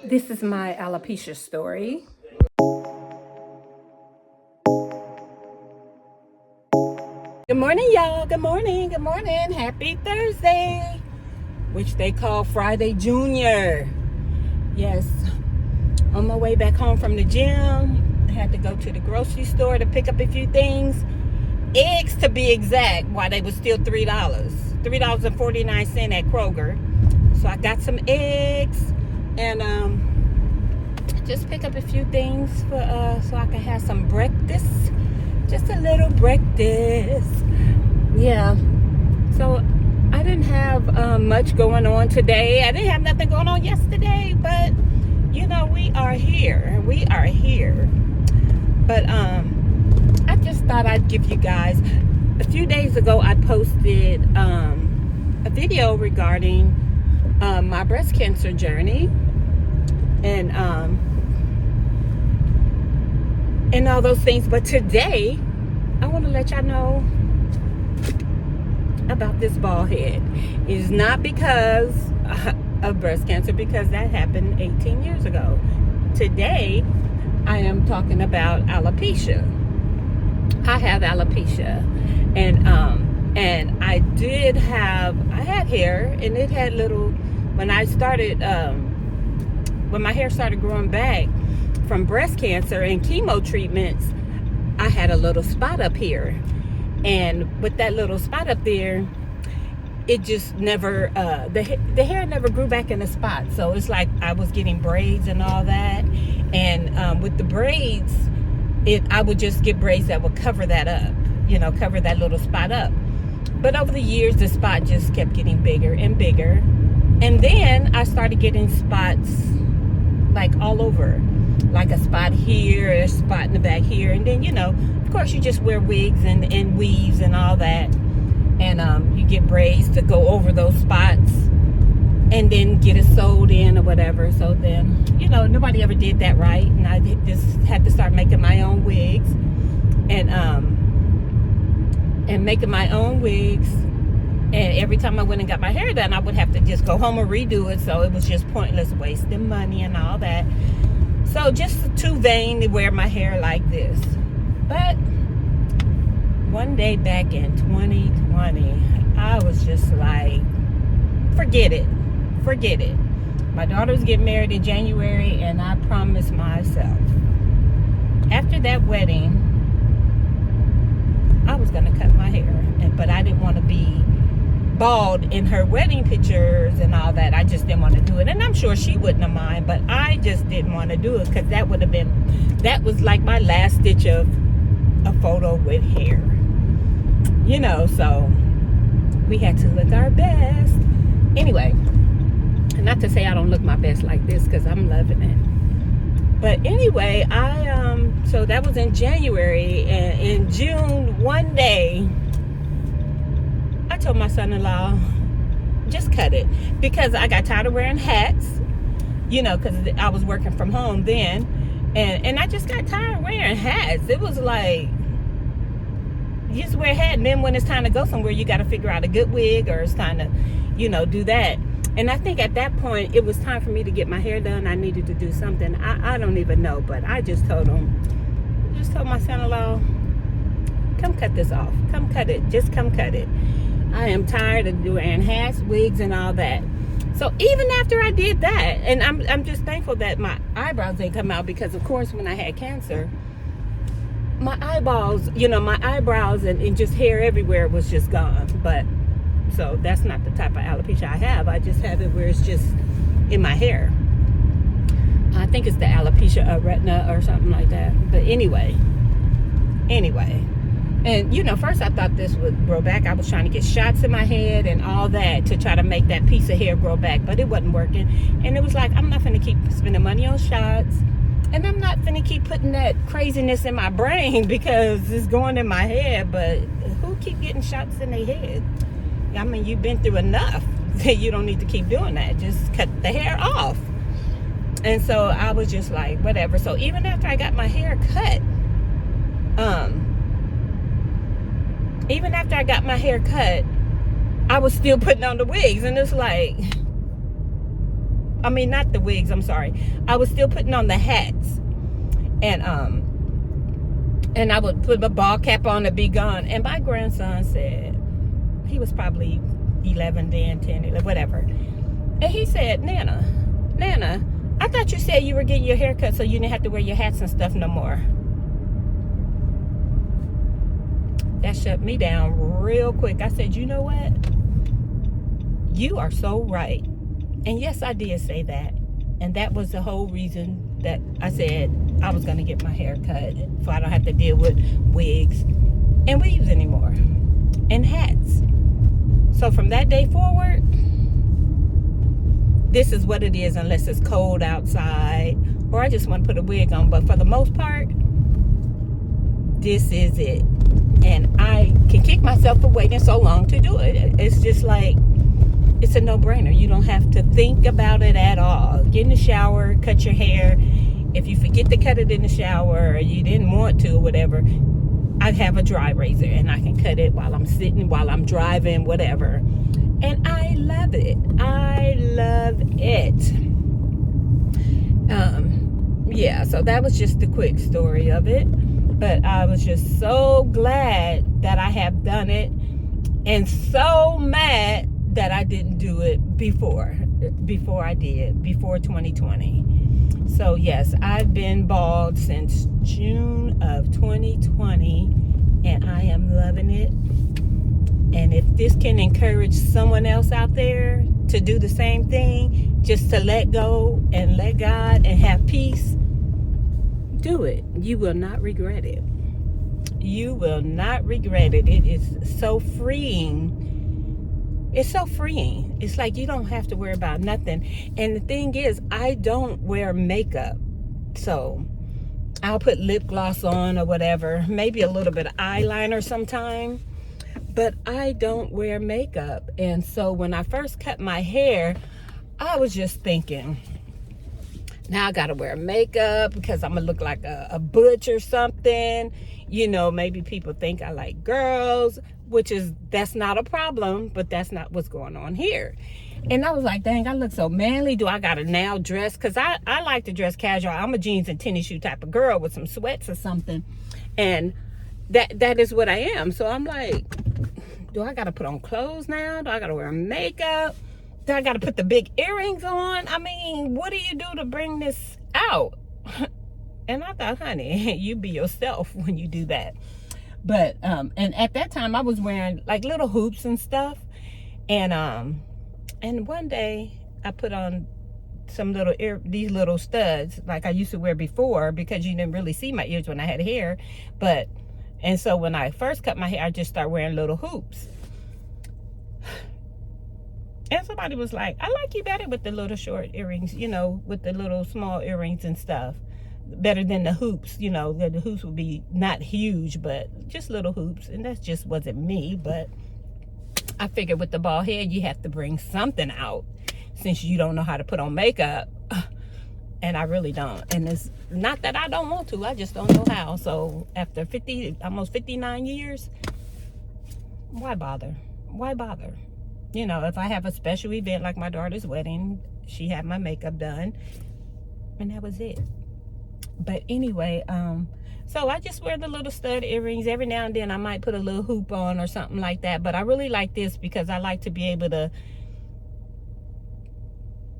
This is my alopecia story. Good morning, y'all. Good morning. Good morning. Happy Thursday, which they call Friday Junior. Yes, on my way back home from the gym, I had to go to the grocery store to pick up a few things. Eggs, to be exact, while they were still $3. $3.49 at Kroger. So I got some eggs and just pick up a few things for so I can have some breakfast. Just a little breakfast. Yeah. So I didn't have much going on today. I didn't have nothing going on yesterday, but you know, we are here. We are here. But I just thought I'd give you guys, a few days ago I posted a video regarding my breast cancer journey and all those things. But today I want to let y'all know about this bald head. It's not because of breast cancer, because that happened 18 years ago. Today I am talking about alopecia. I have alopecia, and I had hair, and it had little, when I started when my hair started growing back from breast cancer and chemo treatments, I had a little spot up here, and with that little spot up there, it just never the hair never grew back in the spot. So it's like I was getting braids and all that, and with the braids, I would just get braids that would cover that up, you know, cover that little spot up. But over the years, the spot just kept getting bigger and bigger, and then I started getting spots like all over, like a spot here, a spot in the back here, and then, you know, of course you just wear wigs and weaves and all that, and you get braids to go over those spots and then get it sewed in or whatever. So then, you know, nobody ever did that right, and I just had to start making my own wigs and making my own wigs. And every time I went and got my hair done, I would have to just go home and redo it. So it was just pointless, wasting money and all that. So just too vain to wear my hair like this. But one day back in 2020, I was just like, forget it. My daughter's getting married in January, and I promised myself, after that wedding, I was going to cut my hair. But I didn't want to be bald in her wedding pictures and all that. I just didn't want to do it. And I'm sure she wouldn't have mind, but I just didn't want to do it, because that was like my last stitch of a photo with hair. You know, so we had to look our best. Anyway, not to say I don't look my best like this, because I'm loving it. But anyway, so that was in January, and in June, one day, I told my son-in-law, just cut it, because I got tired of wearing hats, you know, because I was working from home then, and I just got tired of wearing hats. It was like, you just wear a hat, and then when it's time to go somewhere, you got to figure out a good wig, or it's time to, you know, do that. And I think at that point, it was time for me to get my hair done. I needed to do something. I don't even know, but I just told my son-in-law, come cut this off. Come cut it. Just come cut it. I am tired of wearing hats, wigs, and all that. So even after I did that, and I'm just thankful that my eyebrows didn't come out, because of course when I had cancer, my eyeballs, you know, my eyebrows and just hair everywhere was just gone. But so that's not the type of alopecia I have. I just have it where it's just in my hair. I think it's the alopecia retina or something like that. But anyway. And, you know, first I thought this would grow back. I was trying to get shots in my head and all that to try to make that piece of hair grow back, but it wasn't working. And it was like, I'm not going to keep spending money on shots, and I'm not going to keep putting that craziness in my brain, because it's going in my head. But who keep getting shots in their head? I mean, you've been through enough. You don't need to keep doing that. Just cut the hair off. And so I was just like, whatever. So even after I got my hair cut, I was still putting on the wigs. And it's like, I mean, not the wigs, I'm sorry. I was still putting on the hats. And I would put my ball cap on to be gone. And my grandson said, he was probably 11 then, 10, 11, whatever. And he said, Nana, I thought you said you were getting your hair cut so you didn't have to wear your hats and stuff no more. That shut me down real quick. I said, you know what? You are so right. And yes, I did say that. And that was the whole reason that I said I was going to get my hair cut so I don't have to deal with wigs and weaves anymore and hats. So from that day forward, this is what it is unless it's cold outside or I just want to put a wig on. But for the most part, this is it. And I can kick myself for waiting so long to do it. It's just like, it's a no-brainer. You don't have to think about it at all. Get in the shower, cut your hair. If you forget to cut it in the shower or you didn't want to or whatever, I have a dry razor and I can cut it while I'm sitting, while I'm driving, whatever. And I love it. I love it. Yeah, so that was just the quick story of it. But I was just so glad that I have done it and so mad that I didn't do it before 2020. So yes, I've been bald since June of 2020 and I am loving it. And if this can encourage someone else out there to do the same thing, just to let go and let God and have peace, do it. You will not regret it. You will not regret it. It is so freeing. It's so freeing. It's like you don't have to worry about nothing. And the thing is, I don't wear makeup. So I'll put lip gloss on or whatever. Maybe a little bit of eyeliner sometime. But I don't wear makeup. And so when I first cut my hair, I was just thinking, now I gotta wear makeup because I'm gonna look like a butch or something. You know, maybe people think I like girls, that's not a problem, but that's not what's going on here. And I was like, dang, I look so manly. Do I gotta now dress? Because I like to dress casual. I'm a jeans and tennis shoe type of girl with some sweats or something. And that is what I am. So I'm like, do I gotta put on clothes now? Do I gotta wear makeup? Do I gotta put the big earrings on? I mean, what do you do to bring this out? And I thought, honey, you be yourself when you do that. But and at that time I was wearing like little hoops and stuff. And one day I put on some these little studs like I used to wear before because you didn't really see my ears when I had hair. And so when I first cut my hair, I just started wearing little hoops. And somebody was like, I like you better with the little short earrings, you know, with the little small earrings and stuff. Better than the hoops, you know, the hoops would be not huge, but just little hoops. And that just wasn't me. But I figured with the bald head, you have to bring something out since you don't know how to put on makeup. And I really don't. And it's not that I don't want to, I just don't know how. So after almost 59 years, why bother? Why bother? You know, if I have a special event like my daughter's wedding, she had my makeup done, and that was it. But anyway, so I just wear the little stud earrings. Every now and then I might put a little hoop on or something like that. But I really like this because I like to be able to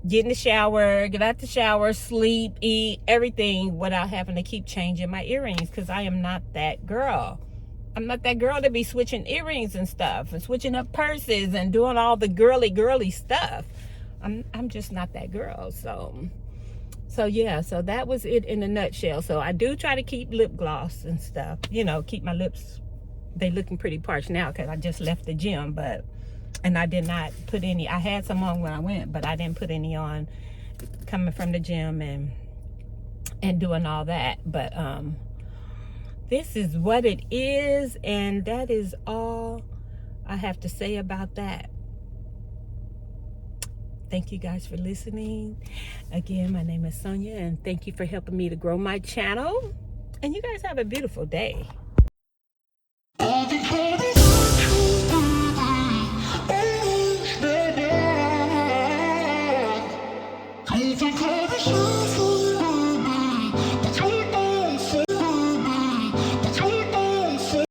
get in the shower, get out the shower, sleep, eat, everything without having to keep changing my earrings because I am not that girl. I'm not that girl to be switching earrings and stuff and switching up purses and doing all the girly stuff. I'm just not that girl. So yeah, so that was it in a nutshell. So I do try to keep lip gloss and stuff, you know, keep my lips, they looking pretty parched now because I just left the gym, and I did not put any, I had some on when I went, but I didn't put any on coming from the gym and doing all that. But this is what it is, and that is all I have to say about that. Thank you guys for listening. Again, my name is Sonia, and thank you for helping me to grow my channel. And you guys have a beautiful day.